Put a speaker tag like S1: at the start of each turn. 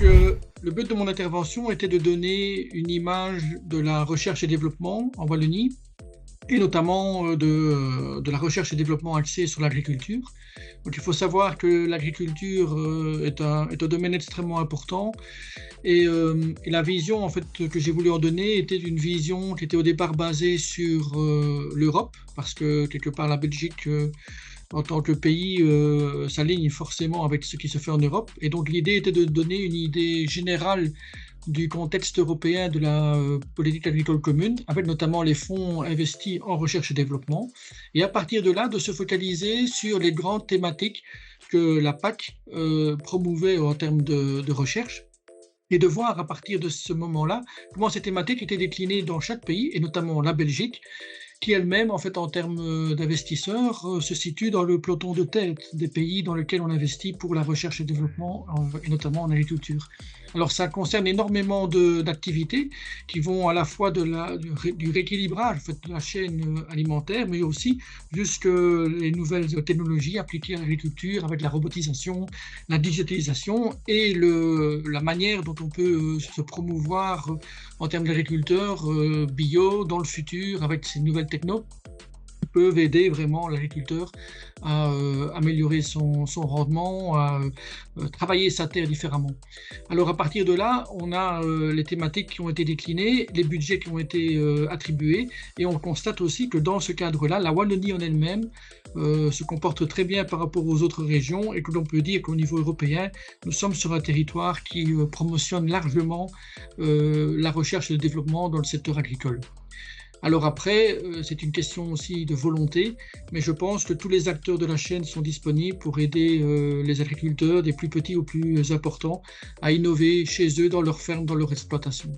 S1: Le but de mon intervention était de donner une image de la recherche et développement en Wallonie, et notamment de la recherche et développement axée sur l'agriculture. Donc il faut savoir que l'agriculture est un domaine extrêmement important et la vision en fait, que j'ai voulu en donner était une vision qui était au départ basée sur l'Europe, parce que quelque part la Belgique en tant que pays s'aligne forcément avec ce qui se fait en Europe. Et donc l'idée était de donner une idée générale du contexte européen de la politique agricole commune, avec notamment les fonds investis en recherche et développement, et à partir de là, de se focaliser sur les grandes thématiques que la PAC promouvait en termes de recherche, et de voir à partir de ce moment-là comment ces thématiques étaient déclinées dans chaque pays, et notamment la Belgique, qui elle-même, en fait, en termes d'investisseurs, se situe dans le peloton de tête des pays dans lesquels on investit pour la recherche et développement, et notamment en agriculture. Alors, ça concerne énormément d'activités qui vont à la fois du rééquilibrage en fait, de la chaîne alimentaire, mais aussi jusque les nouvelles technologies appliquées à l'agriculture avec la robotisation, la digitalisation et la manière dont on peut se promouvoir en termes d'agriculteurs bio dans le futur avec ces nouvelles techno peuvent aider vraiment l'agriculteur à améliorer son rendement, à travailler sa terre différemment. Alors à partir de là, on a les thématiques qui ont été déclinées, les budgets qui ont été attribués, et on constate aussi que dans ce cadre-là, la Wallonie en elle-même se comporte très bien par rapport aux autres régions, et que l'on peut dire qu'au niveau européen, nous sommes sur un territoire qui promotionne largement la recherche et le développement dans le secteur agricole. Alors après, c'est une question aussi de volonté, mais je pense que tous les acteurs de la chaîne sont disponibles pour aider les agriculteurs, des plus petits aux plus importants, à innover chez eux, dans leur ferme, dans leur exploitation.